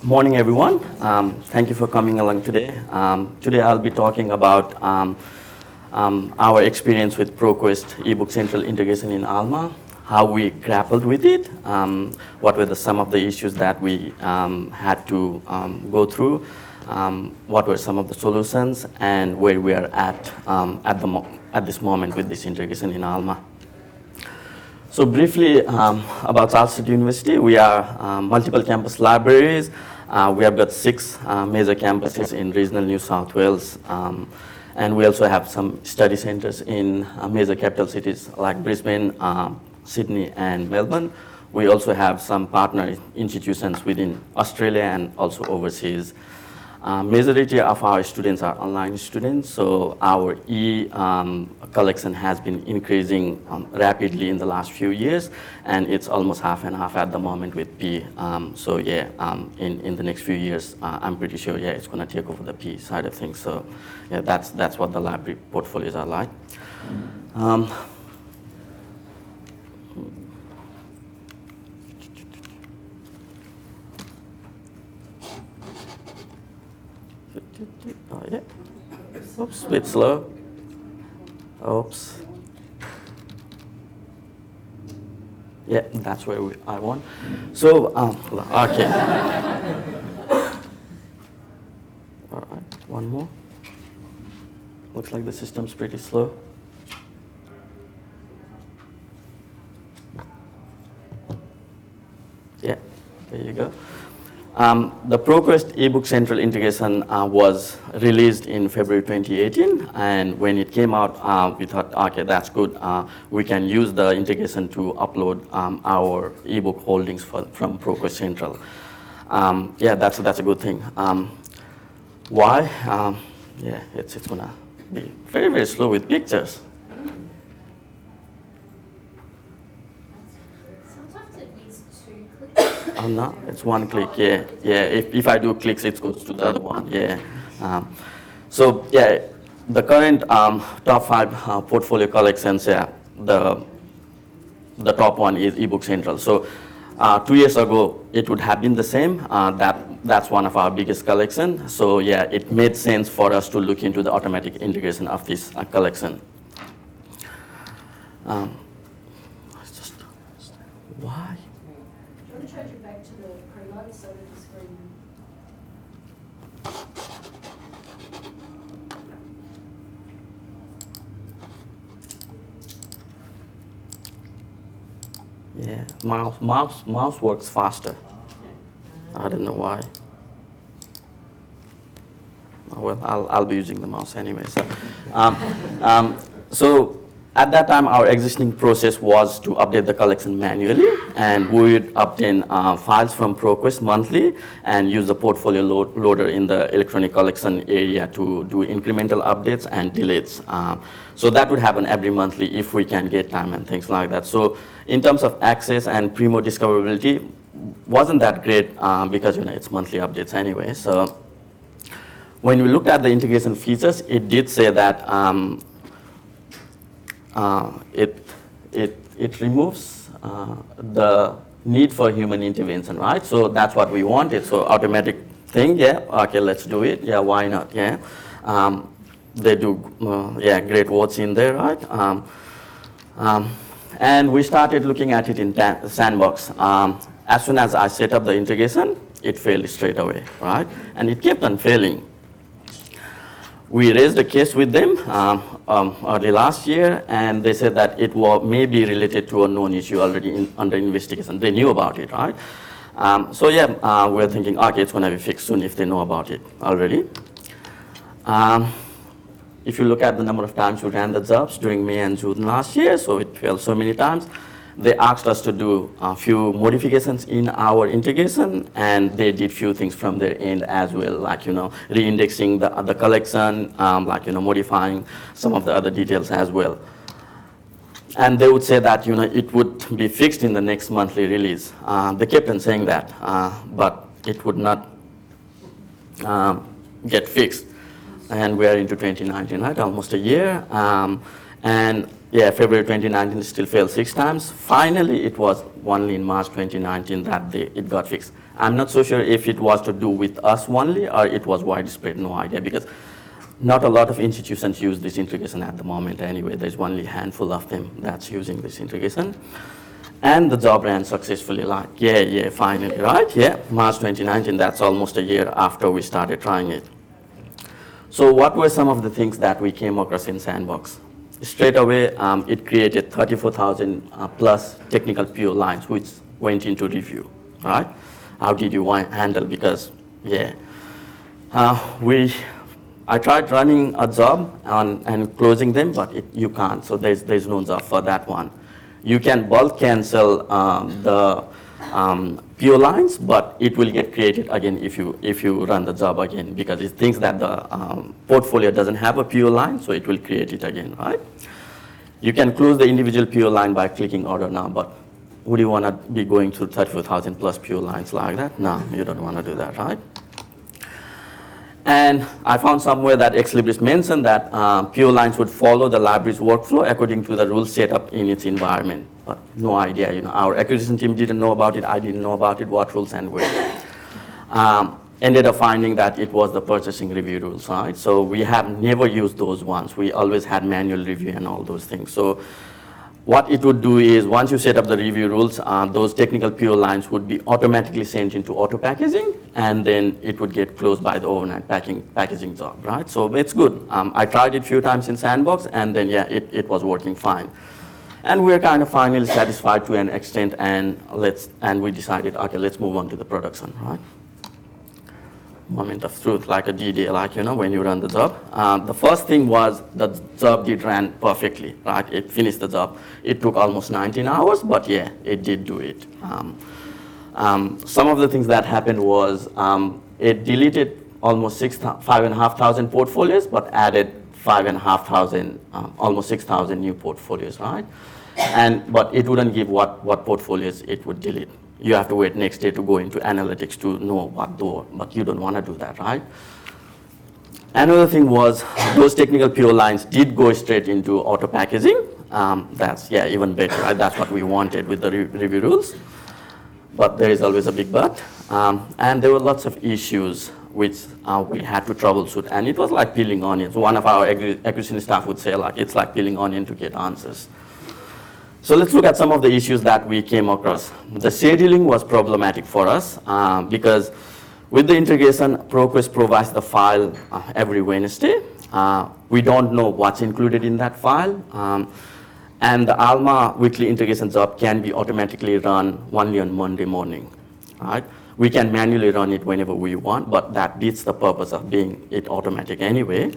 Morning, everyone. Thank you for coming along today. Today I'll be talking about our experience with ProQuest Ebook Central integration in Alma, how we grappled with it, what were some of the issues that we had to go through, what were some of the solutions, and where we are at this moment with this integration in Alma. So briefly about Sturt University, we are multiple campus libraries. We have got 6 major campuses in regional New South Wales, and we also have some study centers in major capital cities like Brisbane, Sydney, and Melbourne. We also have some partner institutions within Australia and also overseas. Majority of our students are online students, so our collection has been increasing rapidly in the last few years, and it's almost half and half at the moment with P. So yeah, in the next few years, I'm pretty sure it's going to take over the P side of things. So yeah, that's what the library portfolios are like. Oh, yeah. Oops, a bit slow. Oops. Yeah, that's where I want. So, okay. All right, one more. Looks like the system's pretty slow. Yeah, there you go. The ProQuest Ebook Central integration was released in February 2018, and when it came out, we thought, okay, that's good. We can use the integration to upload our ebook holdings from ProQuest Central. Yeah, that's a good thing. Why? Yeah, it's gonna be very, very slow with pictures. Oh, no, it's one click, yeah. If I do clicks, it goes to the other one, yeah. So, yeah, the current top 5 portfolio collections, yeah, the top one is Ebook Central. So, 2 years ago, it would have been the same. That's one of our biggest collections. So, yeah, it made sense for us to look into the automatic integration of this collection. Why? Change it back to the pre-load so that the screen. Yeah, mouse works faster. I don't know why. Oh, well, I'll be using the mouse anyway. So at that time, our existing process was to update the collection manually, and we would obtain files from ProQuest monthly and use the portfolio loader in the electronic collection area to do incremental updates and deletes. So that would happen every monthly if we can get time and things like that. So in terms of access and primo discoverability, wasn't that great because it's monthly updates anyway. So when we looked at the integration features, it did say that it removes the need for human intervention, right? So that's what we wanted. So automatic thing, yeah, okay, let's do it. Yeah, why not? Yeah, they do, great words in there, right? And we started looking at it in Sandbox. As soon as I set up the integration, it failed straight away, right? And it kept on failing. We raised a case with them early last year, and they said that it may be related to a known issue already under investigation. They knew about it, right? So yeah, we're thinking, okay, it's going to be fixed soon if they know about it already. If you look at the number of times we ran the jobs during May and June last year, so it failed so many times. They asked us to do a few modifications in our integration, and they did few things from their end as well, like re-indexing the collection, modifying some of the other details as well. And they would say that it would be fixed in the next monthly release. They kept on saying that, but it would not get fixed. And we are into 2019, right? Almost a year. And yeah, February 2019 it still failed 6 times. Finally, it was only in March 2019 that it got fixed. I'm not so sure if it was to do with us only or it was widespread, no idea, because not a lot of institutions use this integration at the moment anyway. There's only a handful of them that's using this integration. And the job ran successfully, like, yeah, finally, right? Yeah, March 2019, that's almost a year after we started trying it. So what were some of the things that we came across in Sandbox? Straight away, it created 34,000 plus technical PO lines, which went into review, right? How did you handle? Because, yeah, I tried running a job and closing them, but you can't, so there's no job for that one. You can bulk cancel the PO lines, but it will get created again if you run the job again, because it thinks that the portfolio doesn't have a PO line, so it will create it again, right? You can close the individual PO line by clicking order now, but would you want to be going through 34,000 plus PO lines like that? No, you don't want to do that, right? And I found somewhere that Exlibris mentioned that PO lines would follow the library's workflow according to the rules set up in its environment. But no idea, our acquisition team didn't know about it, I didn't know about it, what rules and where. Ended up finding that it was the purchasing review rules, right? So we have never used those ones. We always had manual review and all those things. So what it would do is, once you set up the review rules, those technical PO lines would be automatically sent into auto packaging, and then it would get closed by the overnight packaging job, right? So it's good. I tried it a few times in Sandbox, and then yeah, it was working fine. And we're kind of finally satisfied to an extent, and we decided, okay, let's move on to the production, right? Moment of truth, like a D-Day, like, when you run the job. The first thing was the job did run perfectly, right? It finished the job. It took almost 19 hours, but yeah, it did do it. Some of the things that happened was it deleted almost 5,500 portfolios, but added 5,500, almost 6,000 new portfolios, right? But it wouldn't give what portfolios it would delete. You have to wait next day to go into analytics to know what door, but you don't want to do that, right? Another thing was those technical PO lines did go straight into auto packaging. That's, yeah, even better, right? That's what we wanted with the review rules. But there is always a big but. And there were lots of issues which we had to troubleshoot, and it was like peeling onions. One of our acquisition staff would say, like, it's like peeling onion to get answers. So let's look at some of the issues that we came across. The scheduling was problematic for us because with the integration, ProQuest provides the file every Wednesday. We don't know what's included in that file. And the Alma weekly integration job can be automatically run only on Monday morning, right? We can manually run it whenever we want, but that beats the purpose of being it automatic anyway.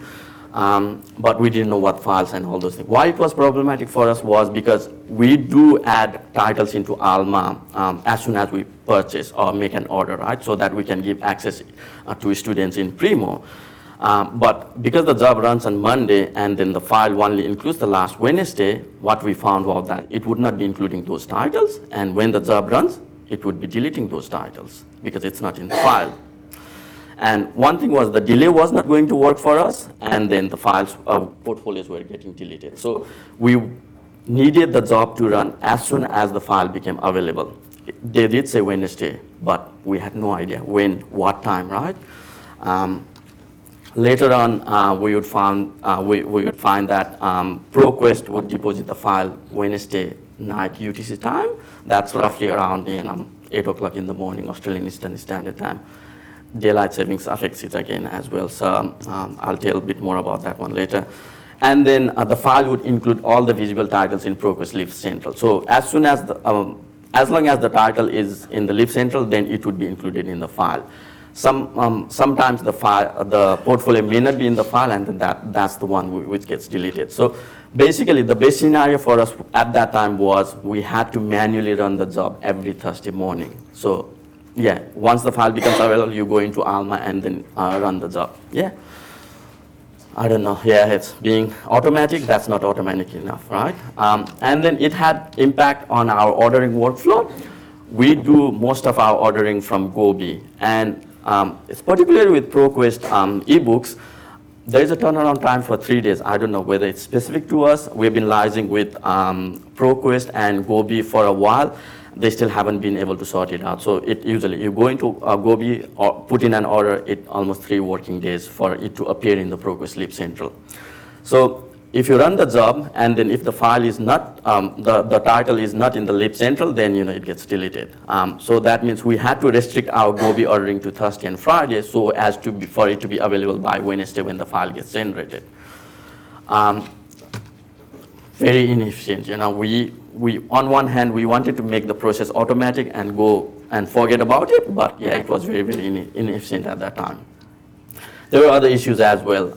But we didn't know what files and all those things. Why it was problematic for us was because we do add titles into Alma as soon as we purchase or make an order, right? So that we can give access to students in Primo. But because the job runs on Monday and then the file only includes the last Wednesday, what we found was that it would not be including those titles, and when the job runs, it would be deleting those titles because it's not in the file. And one thing was the delay was not going to work for us, and then the files, portfolios were getting deleted. So we needed the job to run as soon as the file became available. They did say Wednesday, but we had no idea when, what time, right? Later on, we would find that ProQuest would deposit the file Wednesday night UTC time. That's roughly around 8 o'clock in the morning, Australian Eastern Standard Time. Daylight savings affects it again as well, so I'll tell a bit more about that one later. And then the file would include all the visible titles in ProQuest Live Central. So as soon as as long as the title is in the Live Central, then it would be included in the file. Sometimes the portfolio may not be in the file, and then that's the one which gets deleted. So basically, the best scenario for us at that time was we had to manually run the job every Thursday morning. So yeah, once the file becomes available, you go into Alma and then run the job. Yeah, I don't know. Yeah, it's being automatic. That's not automatic enough, right? And then it had impact on our ordering workflow. We do most of our ordering from Gobi, and it's particularly with ProQuest ebooks. There is a turnaround time for 3 days. I don't know whether it's specific to us. We've been liaising with ProQuest and Gobi for a while. they still haven't been able to sort it out. So it usually, you go into Gobi or put in an order, it almost 3 working days for it to appear in the ProQuest Lib Central. So if you run the job, and then if the file is not, the title is not in the Lib Central, then it gets deleted. So that means we had to restrict our Gobi ordering to Thursday and Friday, so as to be, for it to be available by Wednesday when the file gets generated. Very inefficient. We on one hand we wanted to make the process automatic and go and forget about it, but yeah, it was very, very inefficient at that time. There were other issues as well.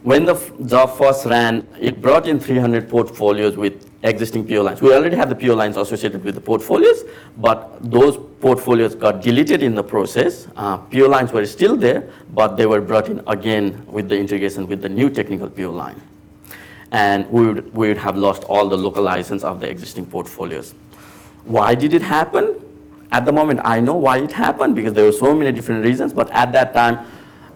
When the job first ran, it brought in 300 portfolios with existing PO lines. We already had the PO lines associated with the portfolios, but those portfolios got deleted in the process. PO lines were still there, but they were brought in again with the integration with the new technical PO line. And we would have lost all the local license of the existing portfolios. Why did it happen? At the moment, I know why it happened, because there were so many different reasons, but at that time,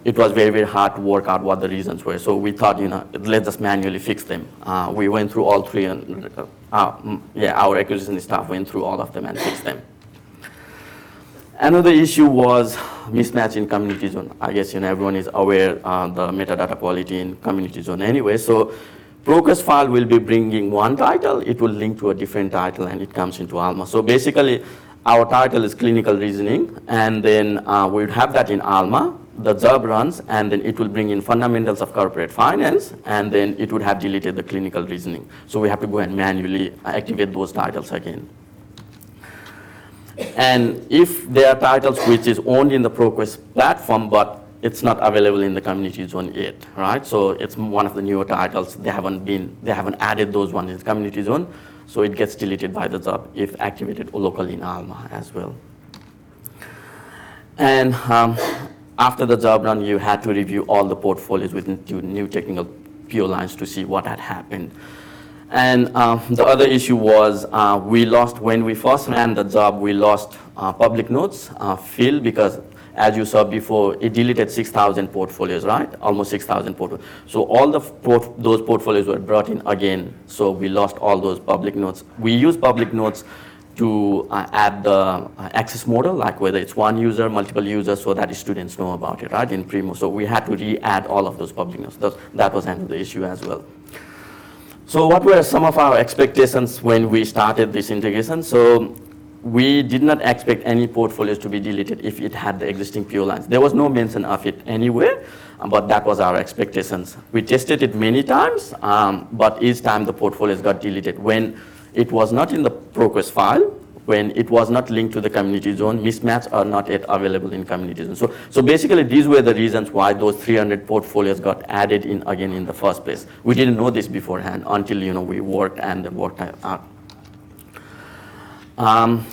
it was very, very hard to work out what the reasons were. So we thought, let's just manually fix them. We went through all 3, and our acquisition staff went through all of them and fixed them. Another issue was mismatch in community zone. I guess everyone is aware the metadata quality in community zone anyway. So ProQuest file will be bringing one title, it will link to a different title, and it comes into Alma. So basically, our title is clinical reasoning, and then we would have that in Alma. The job runs, and then it will bring in fundamentals of corporate finance, and then it would have deleted the clinical reasoning. So we have to go and manually activate those titles again. And if there are titles which is owned in the ProQuest platform, but it's not available in the community zone yet, right? So it's one of the newer titles. They haven't added those ones in the community zone, so it gets deleted by the job if activated locally in Alma as well. And after the job run, you had to review all the portfolios with new technical PO lines to see what had happened. And the other issue was we lost, when we first ran the job, we lost public notes field, because as you saw before, it deleted 6,000 portfolios, right? Almost 6,000 portfolios. So all those portfolios were brought in again. So we lost all those public notes. We use public notes to add the access model, like whether it's one user, multiple users, so that students know about it, right, in Primo. So we had to re-add all of those public notes. That was another issue as well. So what were some of our expectations when we started this integration? So we did not expect any portfolios to be deleted if it had the existing PO lines. There was no mention of it anywhere, but that was our expectations. We tested it many times, but each time the portfolios got deleted. When it was not in the ProQuest file, when it was not linked to the community zone, mismatch are not yet available in community zone. So basically these were the reasons why those 300 portfolios got added in again in the first place. We didn't know this beforehand until we worked out.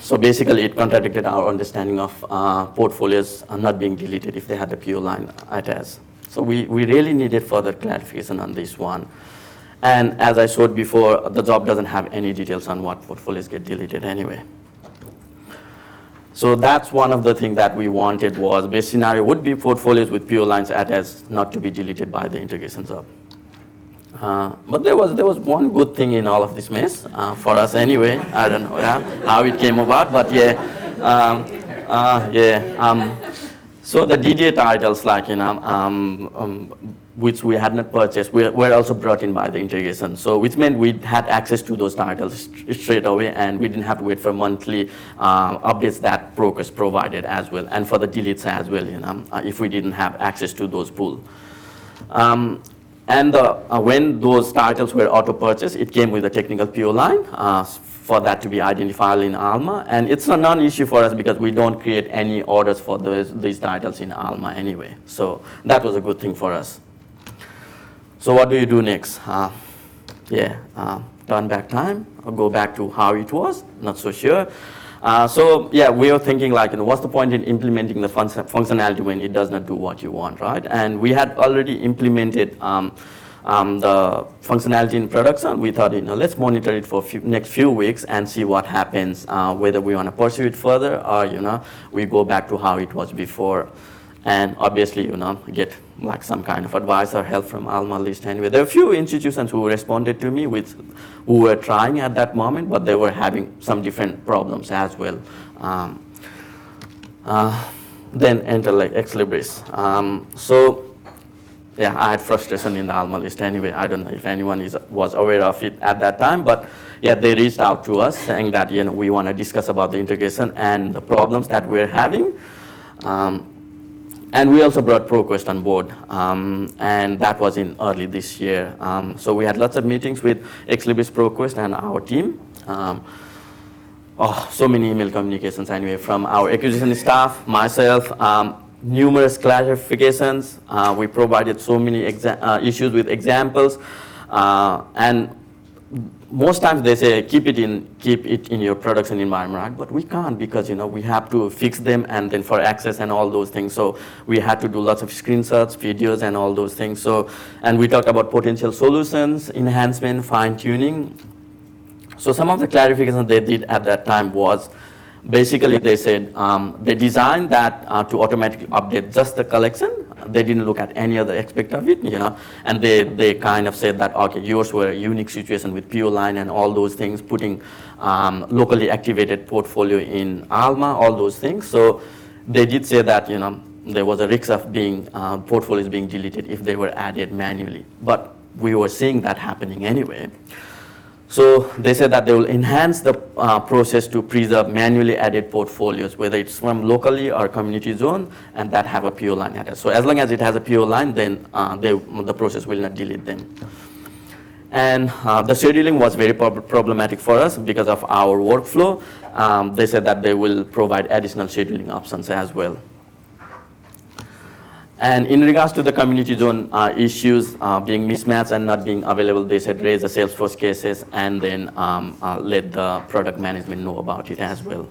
So basically it contradicted our understanding of portfolios not being deleted if they had the PO line attached. So we really needed further clarification on this one. And as I showed before, the job doesn't have any details on what portfolios get deleted anyway. So that's one of the things that we wanted was best scenario would be portfolios with PO lines attached not to be deleted by the integration job. But there was one good thing in all of this mess for us anyway. I don't know how it came about, but so the DDA titles, like which we had not purchased, were also brought in by the integration. So which meant we had access to those titles straight away, and we didn't have to wait for monthly updates that ProQuest provided as well, and for the deletes as well, if we didn't have access to those pools. And when those titles were auto-purchased, it came with a technical PO line for that to be identified in Alma. And it's a non-issue for us because we don't create any orders for these titles in Alma anyway. So that was a good thing for us. So what do you do next? Turn back time or go back to how it was? Not so sure. We were thinking what's the point in implementing the functionality when it does not do what you want, right? And we had already implemented the functionality in production. We thought, let's monitor it for next few weeks and see what happens, whether we want to pursue it further or, we go back to how it was before. and obviously, get like some kind of advice or help from Alma list anyway. There are a few institutions who responded to me who were trying at that moment, but they were having some different problems as well. Then enter like Ex Libris. So yeah, I had frustration in the Alma list anyway. I don't know if anyone was aware of it at that time, but yeah, they reached out to us saying that we want to discuss about the integration and the problems that we're having. And we also brought ProQuest on board, and that was in early this year. So we had lots of meetings with Ex Libris, ProQuest, and our team. So many email communications anyway from our acquisition staff, myself, numerous clarifications. We provided so many issues with examples, and most times they say keep it in your production environment, right? But we can't, because we have to fix them and then for access and all those things. So we had to do lots of screenshots, videos, and all those things. So, and we talked about potential solutions, enhancement, fine tuning. So some of the clarifications they did at that time was, basically they said they designed that to automatically update just the collection. They didn't look at any other aspect of it, and they kind of said that, okay, yours were a unique situation with PO line and all those things, putting locally activated portfolio in Alma, all those things. So they did say that, there was a risk of portfolios being deleted if they were added manually. But we were seeing that happening anyway. So they said that they will enhance the process to preserve manually added portfolios, whether it's from locally or community zone, and that have a PO line attached. So as long as it has a PO line, then the process will not delete them. And the scheduling was very problematic for us because of our workflow. They said that they will provide additional scheduling options as well. And in regards to the community zone issues being mismatched and not being available, they said raise the Salesforce cases and then let the product management know about it as well.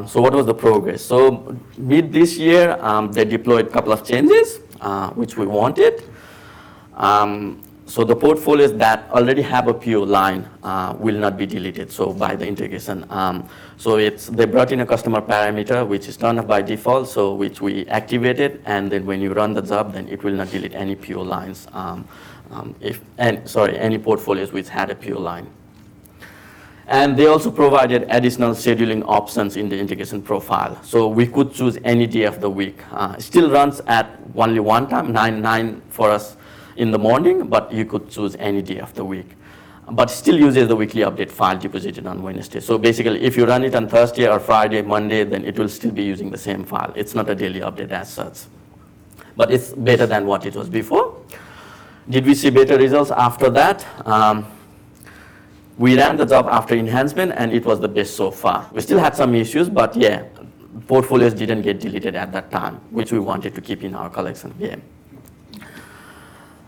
So what was the progress? So mid this year, they deployed a couple of changes, which we wanted. So the portfolios that already have a PO line will not be deleted, so by the integration. So they brought in a customer parameter, which is turned off by default, so which we activated, and then when you run the job, then it will not delete any PO lines, any portfolios which had a PO line. And they also provided additional scheduling options in the integration profile. So we could choose any day of the week. Still runs at only one time, 9 for us in the morning, but you could choose any day of the week. But still uses the weekly update file deposited on Wednesday. So basically, if you run it on Thursday or Friday, Monday, then it will still be using the same file. It's not a daily update as such. But it's better than what it was before. Did we see better results after that? We ran the job after enhancement, and it was the best so far. We still had some issues, but yeah, portfolios didn't get deleted at that time, which we wanted to keep in our collection. Yeah.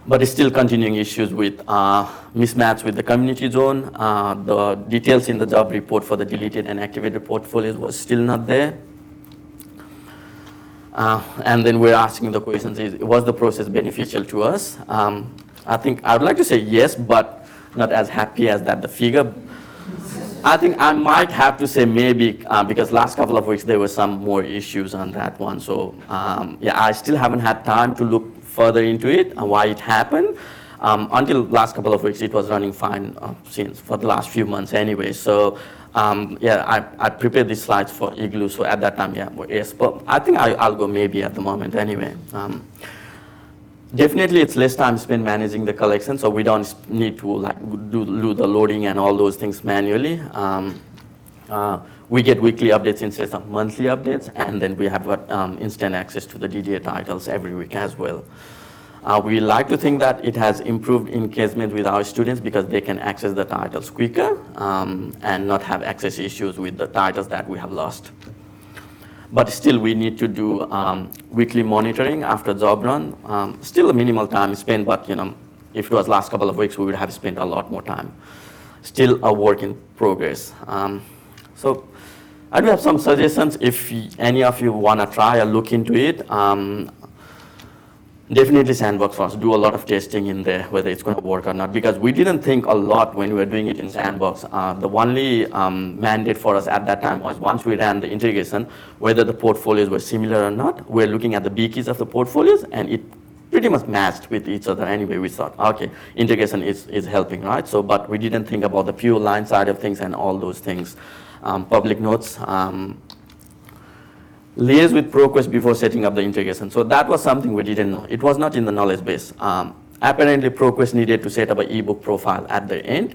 But it's still continuing issues with mismatch with the community zone. The details in the job report for the deleted and activated portfolios was still not there. And then we're asking the questions, was the process beneficial to us? I think I would like to say yes, but not as happy as that the figure. I think I might have to say maybe, because last couple of weeks there were some more issues on that one. So yeah, I still haven't had time to look further into it and why it happened. Until last couple of weeks, it was running fine since for the last few months anyway. So yeah, I prepared these slides for Igloo. So at that time, yeah, yes, but I think I'll go maybe at the moment anyway. Definitely, it's less time spent managing the collection, so we don't need to like do the loading and all those things manually. We get weekly updates instead of monthly updates, and then we have instant access to the DDA titles every week as well. We like to think that it has improved engagement with our students because they can access the titles quicker and not have access issues with the titles that we have lost. But still, we need to do weekly monitoring after job run. Still a minimal time spent, but if it was last couple of weeks, we would have spent a lot more time. Still a work in progress. So I do have some suggestions if any of you want to try or look into it. Definitely sandbox first. Do a lot of testing in there, whether it's going to work or not, because we didn't think a lot when we were doing it in sandbox. The only mandate for us at that time was once we ran the integration, whether the portfolios were similar or not, we're looking at the B keys of the portfolios, and it pretty much matched with each other anyway. We thought, okay, integration is helping, right? So, but we didn't think about the pure line side of things and all those things. Public notes. Liaise with ProQuest before setting up the integration. So that was something we didn't know. It was not in the knowledge base. Apparently, ProQuest needed to set up an ebook profile at the end,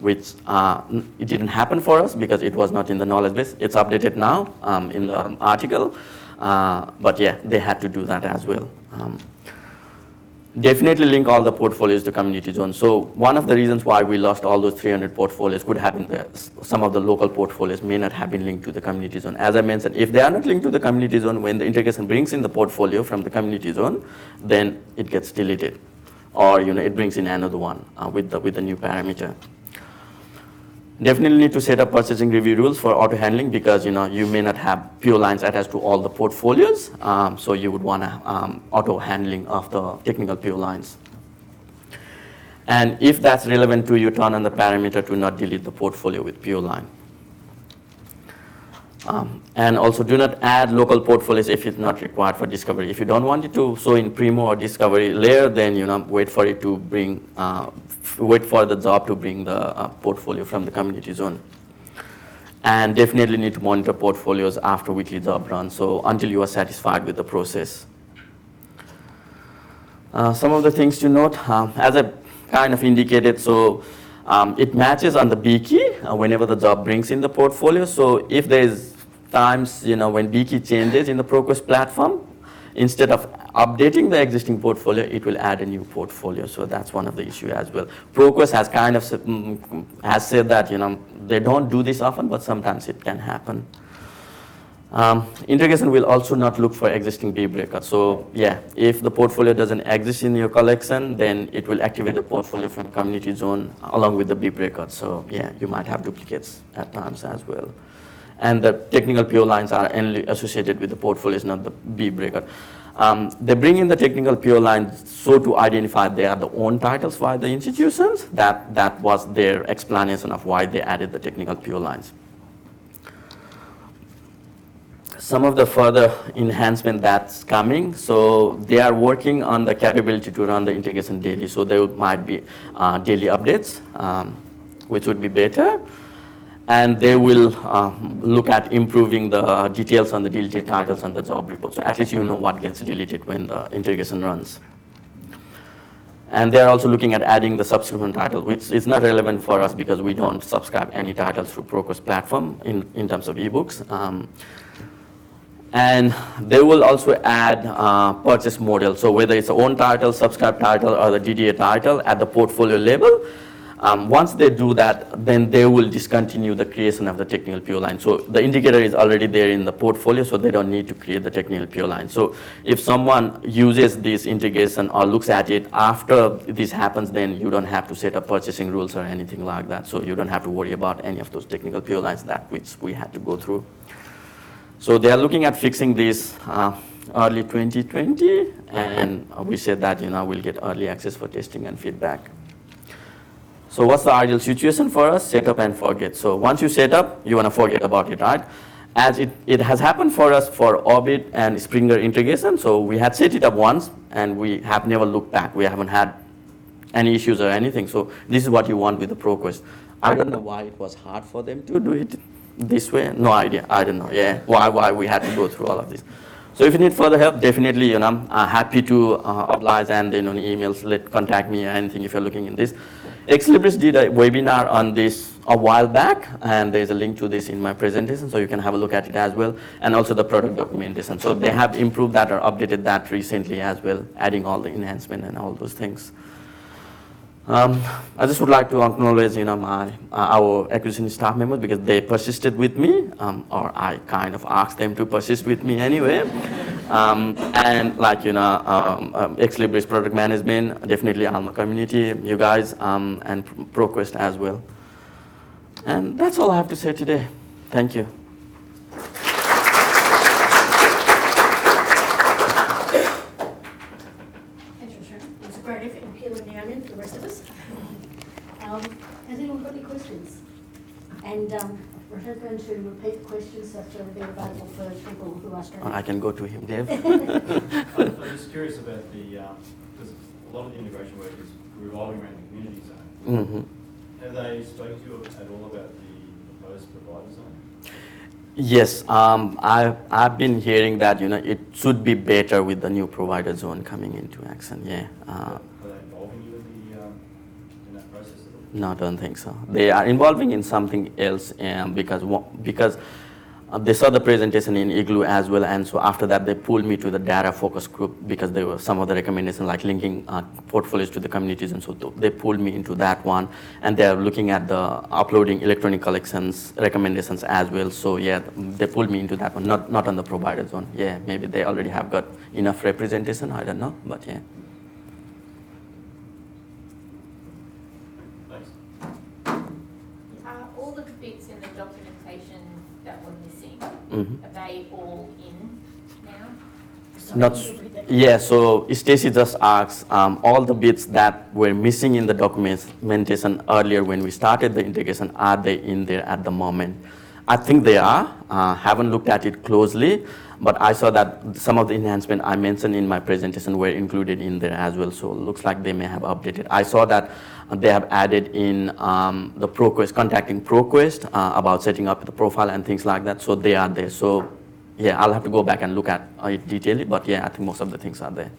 which it didn't happen for us because it was not in the knowledge base. It's updated now in the article, but yeah, they had to do that as well. Definitely link all the portfolios to community zone. So one of the reasons why we lost all those 300 portfolios could have been that some of the local portfolios may not have been linked to the community zone. As I mentioned, if they are not linked to the community zone, when the integration brings in the portfolio from the community zone, then it gets deleted, or it brings in another one with the new parameter. Definitely need to set up purchasing review rules for auto handling, because you may not have pure lines attached to all the portfolios, so you would want to auto handling of the technical pure lines. And if that's relevant to you, turn on the parameter to not delete the portfolio with pure line. And also do not add local portfolios if it's not required for discovery. If you don't want it to show in Primo or discovery layer, then wait for it to bring, wait for the job to bring the portfolio from the community zone. And definitely need to monitor portfolios after weekly job run, so until you are satisfied with the process. Some of the things to note, as I kind of indicated, so it matches on the B key whenever the job brings in the portfolio. So if there's times when B key changes in the ProQuest platform, instead of updating the existing portfolio, it will add a new portfolio. So that's one of the issues as well. ProQuest has kind of has said that they don't do this often, but sometimes it can happen. Integration will also not look for existing B breaker. So yeah, if the portfolio doesn't exist in your collection, then it will activate the portfolio from community zone along with the B breaker. So yeah, you might have duplicates at times as well. And the technical pure lines are only associated with the portfolios, not the B breaker. They bring in the technical pure lines so to identify they are the own titles by the institutions. That was their explanation of why they added the technical pure lines. Some of the further enhancement that's coming, so they are working on the capability to run the integration daily. So there might be daily updates, which would be better. And they will look at improving the details on the deleted titles on the job report. So at least you know what gets deleted when the integration runs. And they're also looking at adding the subscription title, which is not relevant for us because we don't subscribe any titles through ProQuest platform in terms of ebooks. And they will also add purchase model. So whether it's own title, subscribe title, or the DDA title at the portfolio level, once they do that, then they will discontinue the creation of the technical pure line. So the indicator is already there in the portfolio, so they don't need to create the technical pure line. So if someone uses this integration or looks at it after this happens, then you don't have to set up purchasing rules or anything like that. So you don't have to worry about any of those technical pure lines which we had to go through. So they are looking at fixing this early 2020, and we said that we'll get early access for testing and feedback. So what's the ideal situation for us? Set up and forget. So once you set up, you want to forget about it, right? As it has happened for us for Orbit and Springer integration. So we had set it up once, and we have never looked back. We haven't had any issues or anything. So this is what you want with the ProQuest. I don't know why it was hard for them to do it this way. No idea. I don't know. Yeah, why we had to go through all of this. So if you need further help, definitely I'm happy to oblige, and emails, contact me or anything if you're looking in this. Exlibris did a webinar on this a while back, and there's a link to this in my presentation, so you can have a look at it as well, and also the product documentation. So they have improved that or updated that recently as well, adding all the enhancement and all those things. I just would like to acknowledge, our acquisition staff members, because they persisted with me, or I kind of asked them to persist with me anyway. And like, Exlibris product management, definitely Alma community, you guys, and ProQuest as well. And that's all I have to say today. Thank you. going to repeat the questions so that they're available for people who are struggling? I can go to him, Dave. I'm just curious about the, because a lot of the integration work is revolving around the community zone. Hmm. Have they spoken to you at all about the proposed provider zone? Yes, I've been hearing that it should be better with the new provider zone coming into action. Yeah. Are they involving you in that process at all? No, I don't think so. They are involving in something else because they saw the presentation in Igloo as well, and so after that they pulled me to the data focus group because there were some of the recommendations like linking portfolios to the communities, and so they pulled me into that one, and they are looking at the uploading electronic collections recommendations as well. So yeah, they pulled me into that one, not on the provider zone. Yeah, maybe they already have got enough representation. I don't know, but yeah. Thanks. Are all the bits in the documentation that were missing, Mhm. are they all in now? Not, yeah, so Stacy just asked all the bits that were missing in the documentation earlier when we started the integration, are they in there at the moment? I think they are. Haven't looked at it closely, but I saw that some of the enhancements I mentioned in my presentation were included in there as well, so it looks like they may have updated. I saw that they have added in the ProQuest, contacting ProQuest about setting up the profile and things like that, so they are there. So yeah, I'll have to go back and look at it detailedly, but yeah, I think most of the things are there.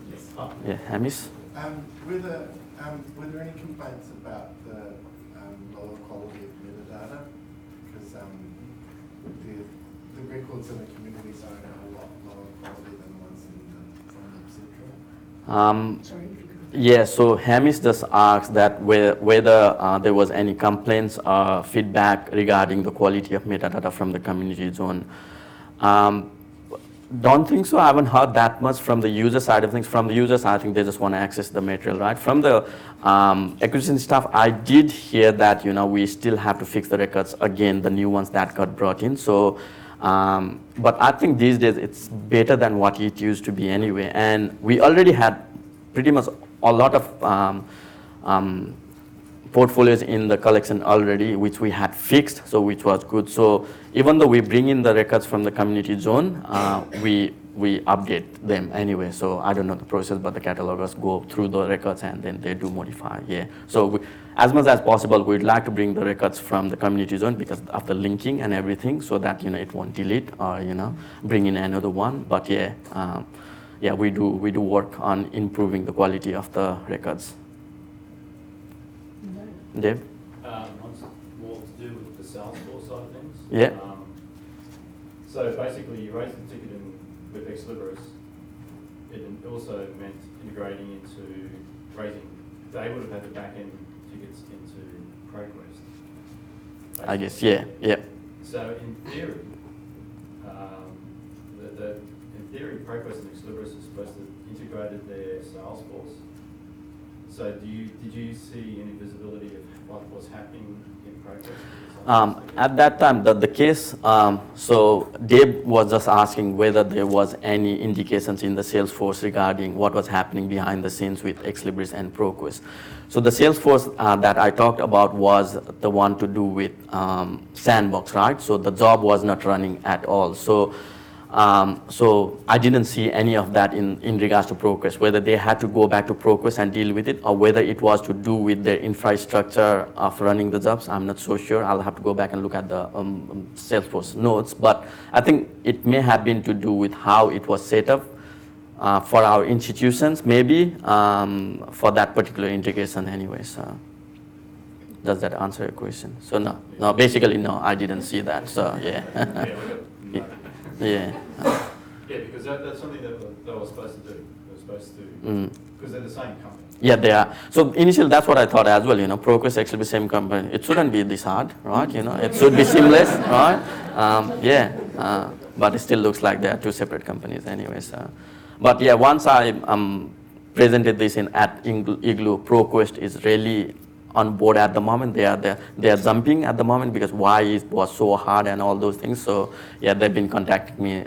Yes. Yeah, Hamish? Were there any complaints about the lower quality of metadata? Because the records in the community zone are a lot lower quality than the ones from Central. Sorry, if you could. Yeah, so Hamish just asked that whether there was any complaints or feedback regarding the quality of metadata from the community zone. Don't think so. I haven't heard that much from the user side of things. From the users, I think they just want to access the material, right? From the acquisition staff, I did hear that we still have to fix the records again, the new ones that got brought in. So, but I think these days it's better than what it used to be anyway. And we already had pretty much a lot of portfolios in the collection already, which we had fixed, so which was good. So even though we bring in the records from the community zone, we update them anyway. So I don't know the process, but the catalogers go through the records and then they do modify. Yeah. So as much as possible, we'd like to bring the records from the community zone because of the linking and everything, so that it won't delete or bring in another one. But yeah. Yeah, we do work on improving the quality of the records. Dave? One's more to do with the Salesforce side of things. Yeah. So basically, you raised the ticket with Ex Libris. It also meant integrating into raising. They would have had the back end tickets into ProQuest. I guess, yeah. So in theory, in theory, ProQuest and Ex Libris is supposed to integrate their Salesforce. So did you see any visibility of what was happening in ProQuest? At that time, the case, so Dave was just asking whether there was any indications in the Salesforce regarding what was happening behind the scenes with Ex Libris and ProQuest. So the Salesforce that I talked about was the one to do with Sandbox, right? So the job was not running at all. So I didn't see any of that in regards to ProQuest, whether they had to go back to ProQuest and deal with it, or whether it was to do with their infrastructure of running the jobs. I'm not so sure. I'll have to go back and look at the Salesforce notes, but I think it may have been to do with how it was set up for our institutions, maybe for that particular integration anyway. So does that answer your question? So no, basically no, I didn't see that. So yeah. Yeah. Yeah, because that's something that they were supposed to do. They were supposed to, because they're the same company. Yeah, they are. So initially, that's what I thought as well. ProQuest actually the same company. It shouldn't be this hard, right? It should be seamless, right? But it still looks like they are two separate companies, anyway. So, but yeah, once I presented this at Igloo, ProQuest is really on board at the moment. They are jumping at the moment because why it was so hard and all those things. So yeah, they've been contacting me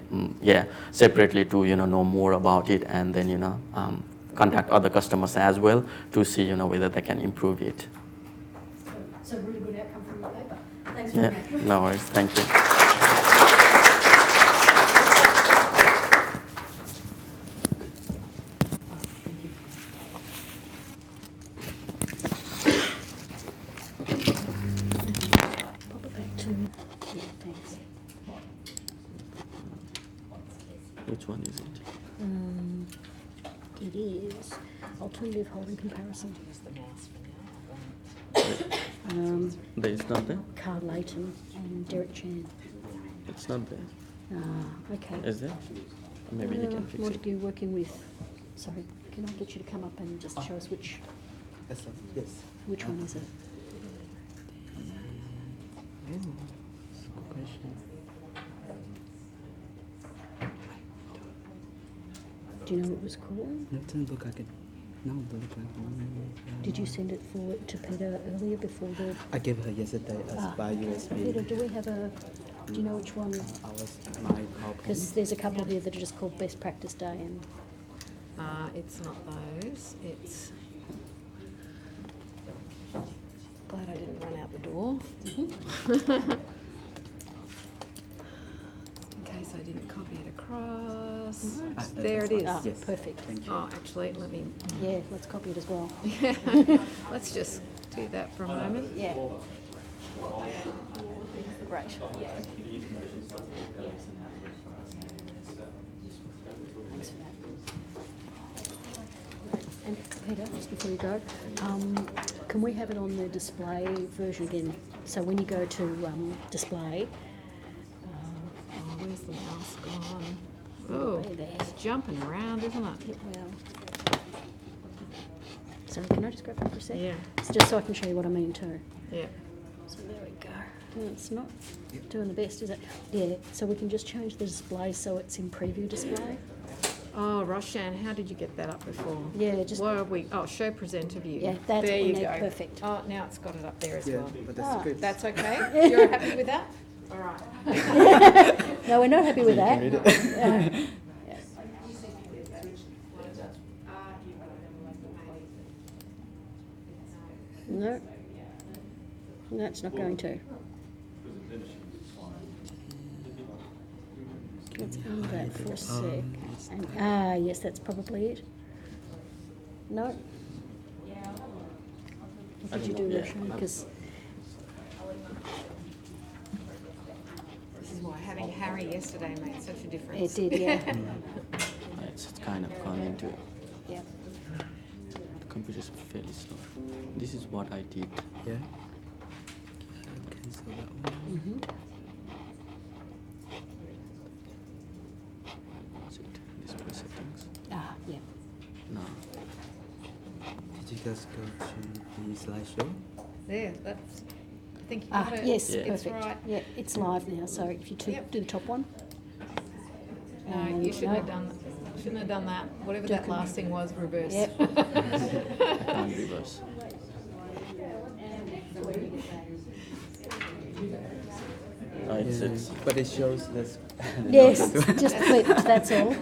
separately to know more about it, and then contact other customers as well to see whether they can improve it. So a really good outcome from your paper. Thanks very Yeah, much. no worries. Thank you. Pop it back to, yeah, thanks. Which one is it? It is alternative holding comparison. There is not there? Karl Lehtonen and Derek Chan. It's not there. Okay. Is there? Maybe you can fix What it. are you working with? Sorry, can I get you to come up and just show us which one is it? Do you know what it was called? It doesn't look like it. No, it doesn't look like one. Did you send it to Peter earlier before the? I gave her yesterday as by USB. Peter, do we have a? Do you know which one? My PowerPoint. Because there's a couple here that are just called Best Practice Day and. It's not those, it's... Glad I didn't run out the door. In case I didn't copy it across. There it is. Yes. Perfect. Thank you. Oh, actually, let me, Yeah, let's copy it as well. let's just do that for a moment. Yeah. Great. And Peter, just before you go, can we have it on the display version again? So when you go to display, Oh, where's the mouse gone? Oh, there. it's jumping around, isn't it? well. Sorry, can I just grab that for a sec? Yeah. It's just so I can show you what I mean too. Yeah. So there we go. No, it's not doing the best, is it? Yeah, so we can just change the display so it's in preview display. Oh, Roshan, how did you get that up before? Yeah, just, Where are we? Oh, show presenter view. yeah, that's There what we you need, go. perfect. Oh, now it's got it up there as Yeah, well. but that's good. That's okay? You're happy with that? All right. No, we're not happy with that. No. No, it's not going to. Let's end that for a sec. And, yes, that's probably it. No? What did you do, Roshan? Because This is why having Harry yesterday made such a difference. it did, yeah. It's kind of gone into Yeah. the computer is fairly slow. This is what I did. Yeah. Cancel that one. Mm-hmm. Was it display settings? Yeah. No. Did you guys go to the slideshow? There, that's, I think you got it. Yes, Yeah. It's perfect. right. Yeah, it's live now, so if you Yep. do the top one. No, you shouldn't have done that. Shouldn't have done that. Whatever that last thing was, reverse. Yep. Can't reverse. It's But it shows this. Yes, just click, that's all.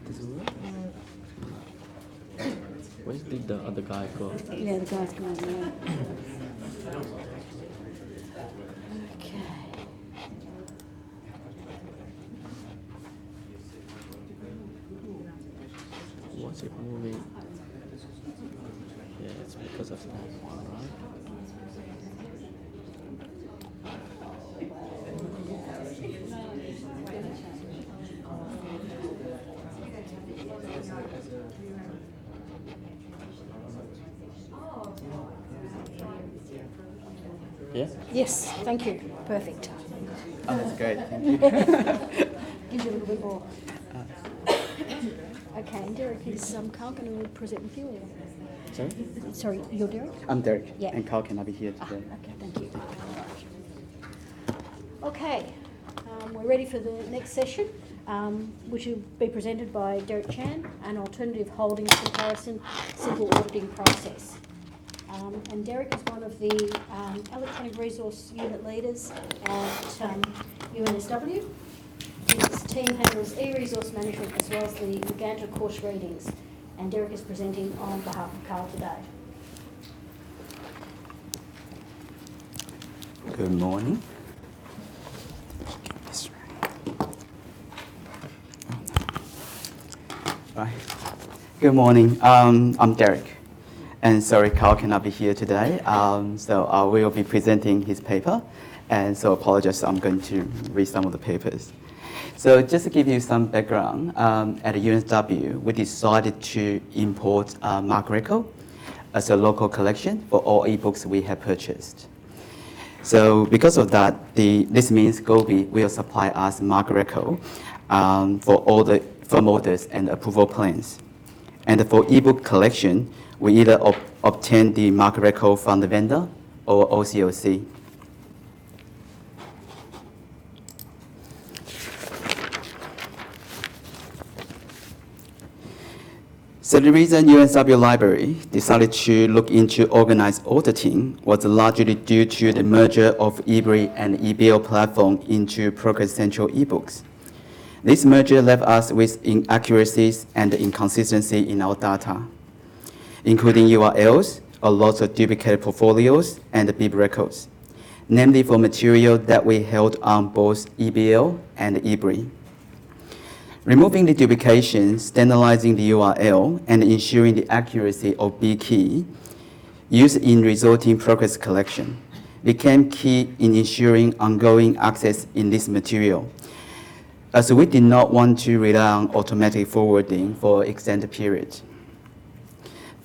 Does it work? where did the other guy go? Yeah, the guy's coming now. Okay. Was it moving? Yeah, it's because of that one, right? Yeah? Yes, thank you. Perfect. Oh, that's great. Thank you. Gives you a little bit more. Okay, and Derek is Karl going to present with you? Sorry? Sorry, you're Derek? I'm Derek, Yeah. and Karl cannot be here today. Okay, thank you. Okay, we're ready for the next session, which will be presented by Derek Chan, an alternative holdings comparison simple auditing process. And Derek is one of the electronic resource unit leaders at UNSW. His team handles e-resource management as well as the Uganda course readings. And Derek is presenting on behalf of Karl today. Good morning. Right. Good morning. I'm Derek, and sorry Karl cannot be here today. So I will be presenting his paper, and so apologize. I'm going to read some of the papers. So just to give you some background, at UNSW, we decided to import Mark Greco as a local collection for all ebooks we have purchased. So because of that, this means Gobi will supply us Mark Greco for all the firm orders and approval plans. And for ebook collection, we either obtain the Mark Greco from the vendor or OCOC. So the reason UNSW Library decided to look into organized auditing was largely due to the merger of eBri and EBL platform into Progress Central eBooks. This merger left us with inaccuracies and inconsistency in our data, including URLs, a lot of duplicated portfolios, and bib records, namely for material that we held on both EBL and eBri. Removing the duplication, standardizing the URL, and ensuring the accuracy of B key used in resulting progress collection became key in ensuring ongoing access in this material, as we did not want to rely on automatic forwarding for extended periods.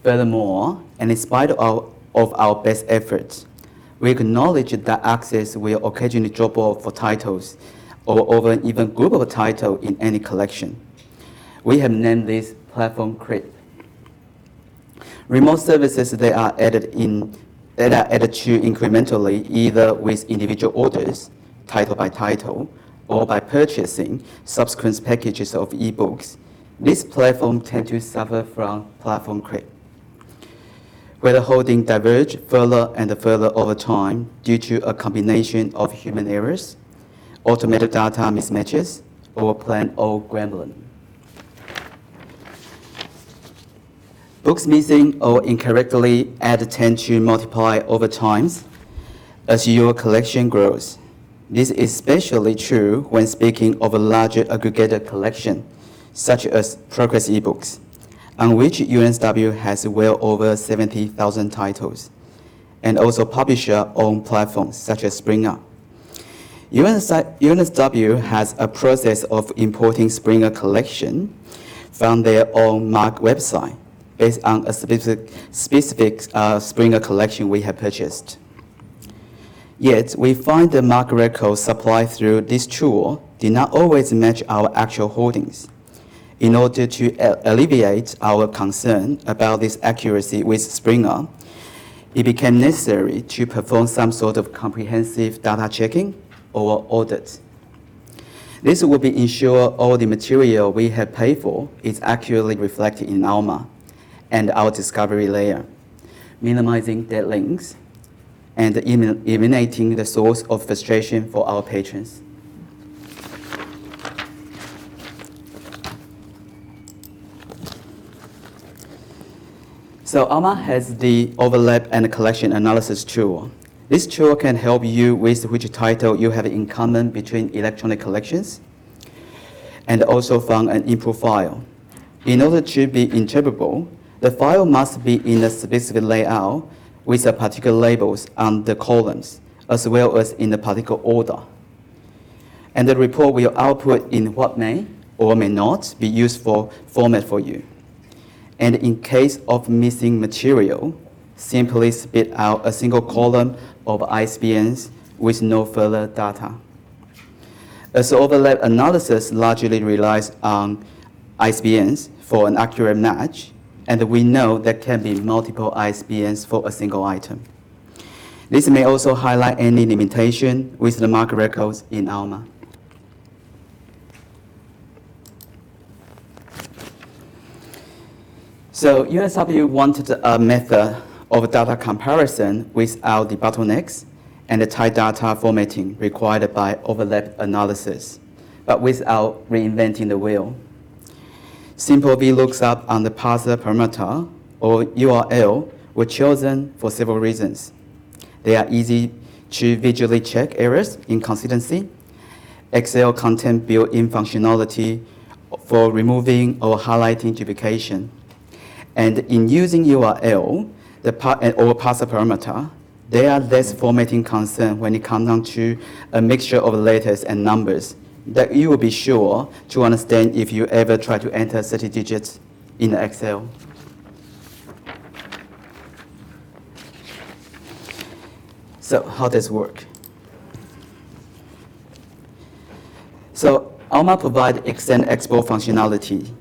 Furthermore, and in spite of our best efforts, we acknowledge that access will occasionally drop off for titles or over an even group of titles in any collection. We have named this platform creep. Remote services that are added to incrementally, either with individual orders, title by title, or by purchasing subsequent packages of ebooks. This platform tend to suffer from platform creep, where the holding diverge further and further over time due to a combination of human errors, automated data mismatches, or plain old gambling. Books missing or incorrectly added tend to multiply over time as your collection grows. This is especially true when speaking of a larger aggregated collection, such as Progress eBooks, on which UNSW has well over 70,000 titles, and also publisher-owned platforms such as Springer. UNSW has a process of importing Springer collection from their own Mark website based on a specific Springer collection we have purchased. Yet, we find the Mark records supplied through this tool did not always match our actual holdings. In order to alleviate our concern about this accuracy with Springer, it became necessary to perform some sort of comprehensive data checking or audit. This will be ensure all the material we have paid for is accurately reflected in ALMA and our discovery layer, minimizing dead links and eliminating the source of frustration for our patrons. So ALMA has the overlap and collection analysis tool. This tool can help you with which title you have in common between electronic collections and also found an input file. In order to be interpretable, the file must be in a specific layout with a particular labels on the columns, as well as in a particular order. And the report will output in what may or may not be used for format for you. And in case of missing material, simply spit out a single column of ISBNs with no further data. As overlap analysis largely relies on ISBNs for an accurate match, and we know there can be multiple ISBNs for a single item. This may also highlight any limitation with the Mark records in ALMA. So UNSW wanted a method of data comparison without the bottlenecks and the tight data formatting required by overlap analysis, but without reinventing the wheel. Simple VLOOKUP on the parser parameter or URL were chosen for several reasons. They are easy to visually check errors, inconsistency. Excel content built-in functionality for removing or highlighting duplication. And in using URL or parser parameter, there are less formatting concern when it comes down to a mixture of letters and numbers that you will be sure to understand if you ever try to enter 30 digits in Excel. So how does it work? So Alma provides extend export functionality,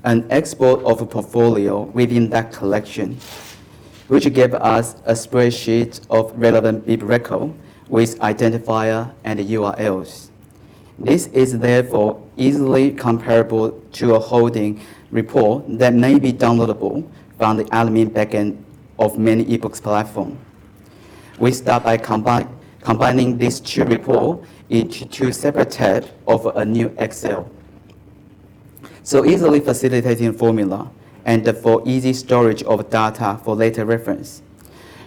an export of a portfolio within that collection, which gives us a spreadsheet of relevant BIP record with identifier and URLs. This is therefore easily comparable to a holding report that may be downloadable from the admin backend of many ebooks platforms. We start by combining these two reports into two separate tabs of a new Excel. So easily facilitating formula and for easy storage of data for later reference.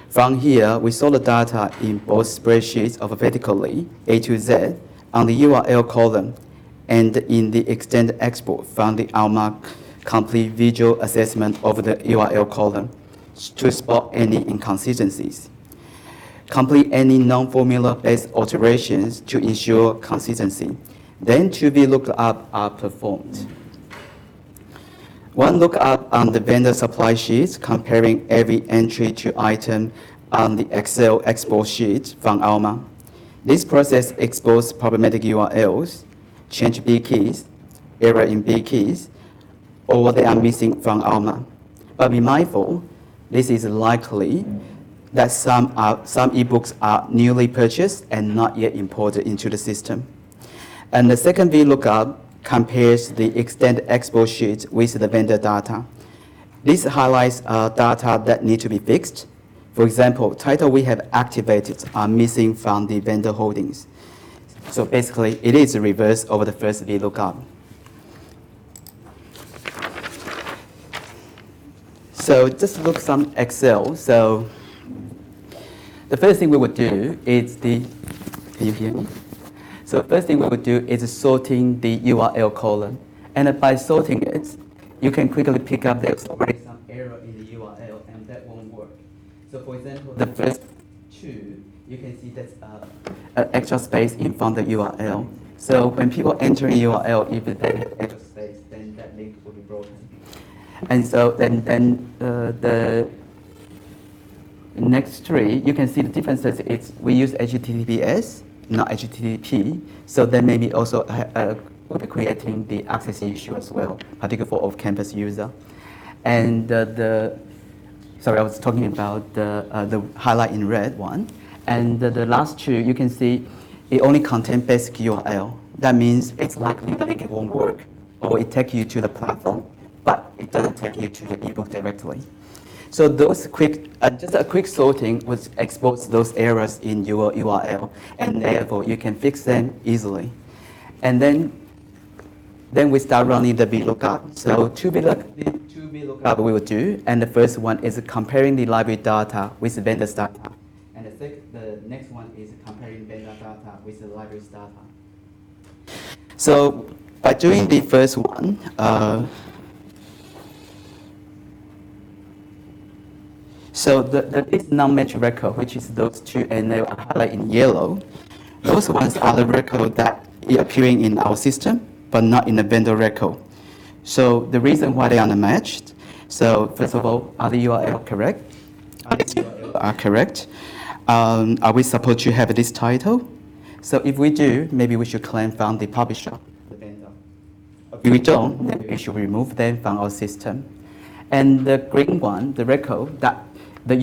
From here, we saw the data in both spreadsheets alphabetically, A to Z, on the URL column, and in the extended export from the Alma complete visual assessment of the URL column to spot any inconsistencies. Complete any non-formula based alterations to ensure consistency. Then two VLOOKUP are performed. One lookup on the vendor supply sheets comparing every entry to item on the Excel export sheet from Alma. This process exposes problematic URLs, change B keys, error in B keys, or they are missing from Alma. But be mindful, this is likely that some ebooks are newly purchased and not yet imported into the system. And the second VLOOKUP compares the extended export sheet with the vendor data. This highlights data that need to be fixed. For example, title we have activated are missing from the vendor holdings. So basically, it is the reverse of the first VLOOKUP. So just look some Excel. So the first thing we would do is can you hear me? So first thing we would do is sorting the URL column. And by sorting it, you can quickly pick up there's already some error in the URL and that won't work. So for example, the first two, you can see there's an extra space in front of the URL. So when people enter a URL, if they have extra space, then that link will be broken. And so then the next three, you can see the differences. We use HTTPS, not HTTP. So then maybe also we'll be creating the access issue as well, particularly for off-campus user. And sorry, I was talking about the highlight in red one. And the last two, you can see it only contains basic URL. That means it's likely the link won't work, or it takes you to the platform, but it doesn't take you to the ebook directly. So those just a quick sorting would expose those errors in your URL, and therefore you can fix them easily. And then we start running the VLOOKUP. So two VLOOKUP we will do, and the first one is comparing the library data with the vendor's data. And the next one is comparing vendor data with the library's data. So by doing the first one, so this non-match record, which is those two, and they are highlighted in yellow, those ones are the record that are appearing in our system, but not in the vendor record. So the reason why they are unmatched, so first of all, are the URL correct? Are correct? Are we supposed to have this title? So if we do, maybe we should claim from the publisher, the vendor. If we don't, then we should remove them from our system. And the green one, the record, that the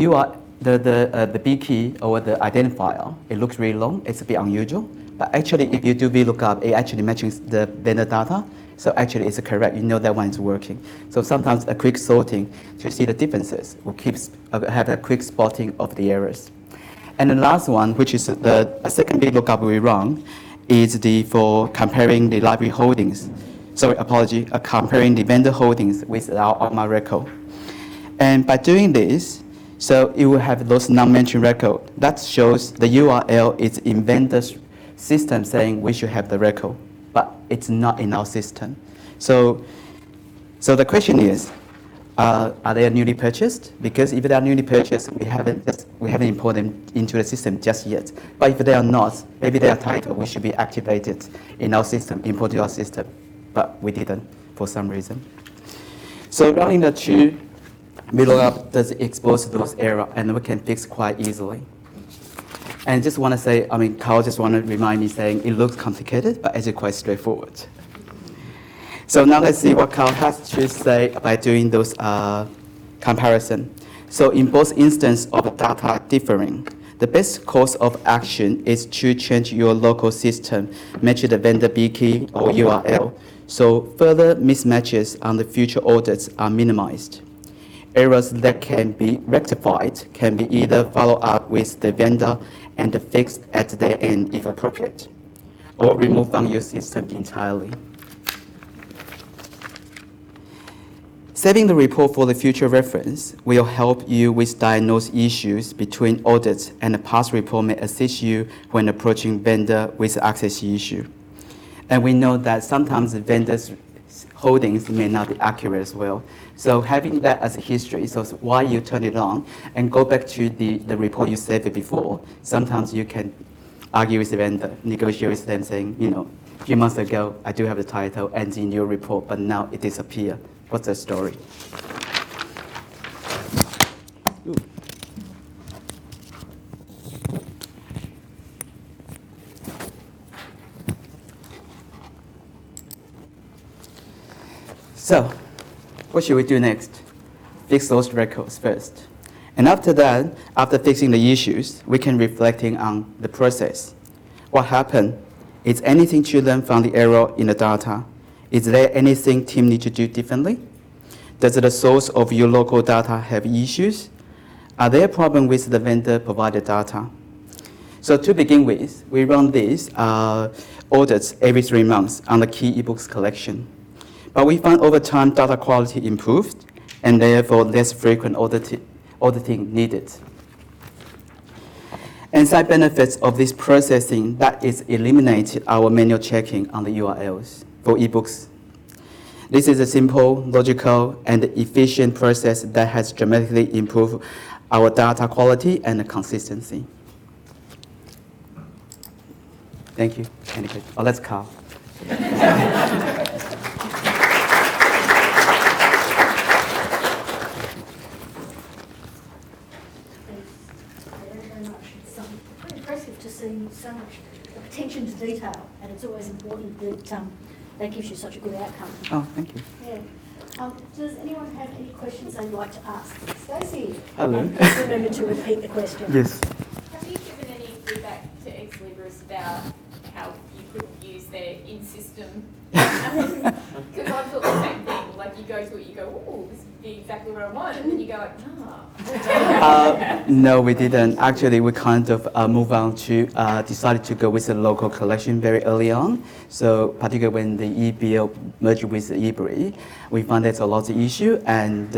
B key or the identifier, it looks really long, it's a bit unusual. But actually, if you do VLOOKUP, it actually matches the vendor data. So actually, it's correct. You know that one is working. So sometimes a quick sorting to see the differences will have a quick spotting of the errors. And the last one, which is the second VLOOKUP we run, is for comparing the library holdings. comparing the vendor holdings with our ALMA record. And by doing this, so you will have those non-mentioned record. That shows the URL is in vendor's system saying we should have the record, but it's not in our system. So the question is, are they newly purchased? Because if they are newly purchased, we haven't imported them into the system just yet. But if they are not, maybe they are titled, we should be activated in our system, imported to our system. But we didn't for some reason. So running the two middle up does expose those errors, and we can fix quite easily. And just want to say, Karl just want to remind me saying it looks complicated, but actually quite straightforward. So now let's see what Karl has to say by doing those comparison. So in both instances of data differing, the best course of action is to change your local system, match the vendor B key or URL, so further mismatches on the future audits are minimized. Errors that can be rectified can be either followed up with the vendor and fixed at their end if appropriate, or removed from your system entirely. Saving the report for the future reference will help you with diagnose issues between audits, and the past report may assist you when approaching vendor with access issue. And we know that sometimes the vendors' holdings may not be accurate as well. So having that as a history, so why you turn it on and go back to the report you saved before, sometimes you can argue with the vendor, negotiate with them saying, a few months ago, I do have the title and in your report, but now it disappeared. What's the story? Ooh. So, what should we do next? Fix those records first. And after that, after fixing the issues, we can reflecting on the process. What happened? Is anything to learn from the error in the data? Is there anything team need to do differently? Does the source of your local data have issues? Are there problems with the vendor provided data? So to begin with, we run these audits every 3 months on the key ebooks collection. But we found over time data quality improved, and therefore less frequent auditing needed. And side benefits of this processing, that is eliminated our manual checking on the URLs for ebooks. This is a simple, logical, and efficient process that has dramatically improved our data quality and consistency. Thank you. Oh, let's Karl. Very much. It's very impressive to see so much attention to detail, and it's always important that that gives you such a good outcome. Oh, thank you. Yeah. Does anyone have any questions they'd like to ask? Stacey? Hello. And please remember to repeat the question. Yes. Have you given any feedback to ex-Libris about how you could use their in-system? Because I thought the same thing. Like you go to it, you go, "Ooh, this would be exactly what I want," and then you go like, "Nah." No, we didn't. Actually, we kind of moved on to decided to go with the local collection very early on. So particularly when the EBL merged with the eBree, we found there's a lot of issue, and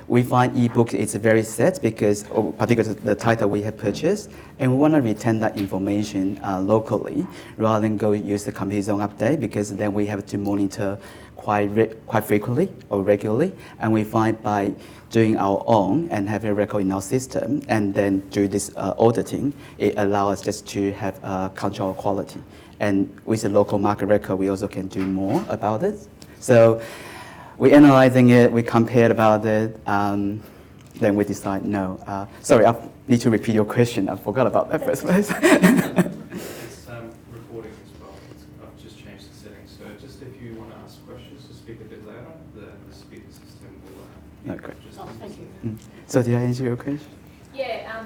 we find ebook is very set because particularly the title we have purchased, and we want to retain that information locally rather than go use the complete zone update, because then we have to monitor quite frequently or regularly, and we find by doing our own and having a record in our system and then do this auditing, it allows us just to have control quality. And with the local market record, we also can do more about it. So we're analyzing it, we compared about it, then we decide no. Sorry, I need to repeat your question. I forgot about that first place. It's recording as well. I've just changed the settings. So just if you want to ask questions, just speak a bit louder. The speaker system will Okay. just Thank you. So did I answer your question? Yeah,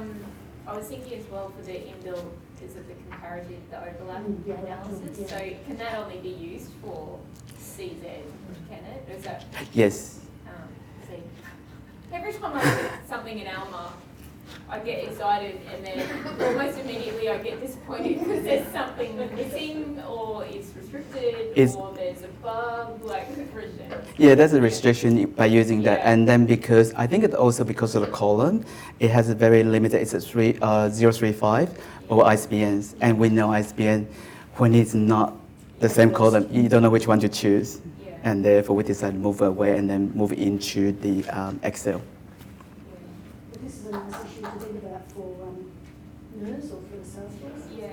I was thinking as well for the inbuilt because of the comparative, the overlap Yeah, analysis. yeah. So can that only be used for CZ, can it? Or is that, Yes. see? Every time I look at something in Alma, I get excited and then almost immediately don't get disappointed because there's something missing or it's restricted It's- or there's a bug, like Roshan. Yeah, that's a restriction by using that. Yeah. And then because, I think it's also because of the colon, it has a very limited, it's a 035 or ISBNs. And we know ISBN, when it's not the same column, you don't know which one to choose. Yeah. And therefore we decided to move away and then move into the Excel. But this is a nice issue to think about for nurse or for the sales force. Yeah.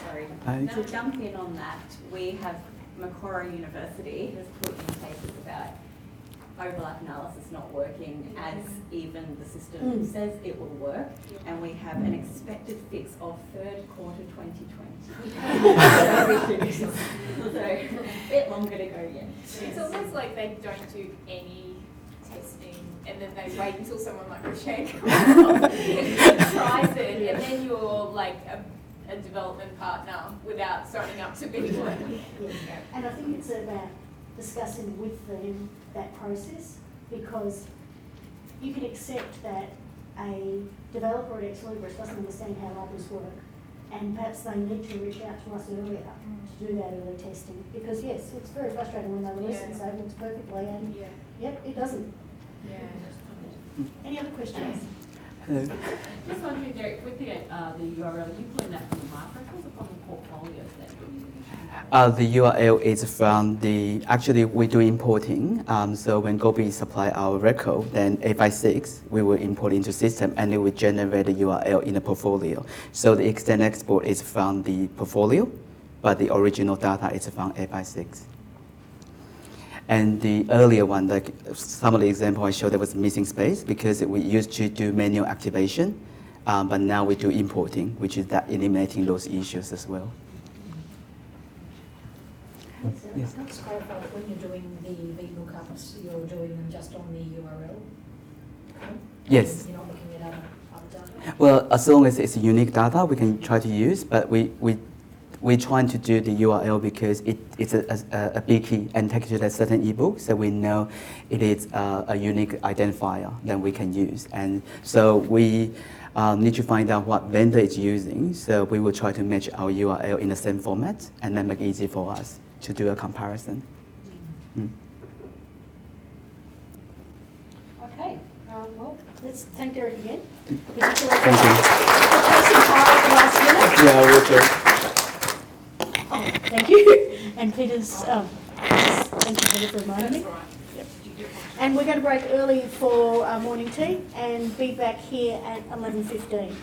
Sorry. I- To jump in on that, we have Macquarie University has put in cases about overlap analysis not working as even the system says it will work. And we have an expected fix of third quarter 2020. So a bit longer to go yet. It's almost like they don't do any testing and then they wait until someone like Roshan comes along and tries it and then you're like a development partner without signing up to be one. And I think it's about discussing with them that process, because you can accept that a developer at Ex Libris doesn't understand how others work, and perhaps they need to reach out to us earlier to do that early testing, because yes, it's very frustrating when they release it and say it works perfectly, and Yeah. yep, it doesn't. Yeah. Any other questions? Hello. Just wondering, Derek, with the URL, are you putting that from the mark records or from the portfolios that you're using? The URL is from the, actually we do importing. So when Gobi supply our record, then 856, we will import into system and it will generate the URL in the portfolio. So the extend export is from the portfolio, but the original data is from 856. And the earlier one, like some of the example I showed, there was missing space because we used to do manual activation, but now we do importing, which is that eliminating those issues as well. Yes. Can I just clarify, when you're doing the VLOOKUPs, you're doing them just on the URL? Yes. You're not looking at other data? Well, as long as it's unique data, we can try to use, but we're trying to do the URL because it's a big key and take it to a certain ebook, so we know it is a unique identifier that we can use. And so we need to find out what vendor is using, so we will try to match our URL in the same format and then make it easy for us to do a comparison. Mm. Okay, well, let's thank Derek again. Thank you. Yeah, Yeah, thank you. And Peter's, thank you Peter for reminding me. And we're going to break early for morning tea and be back here at 11:15.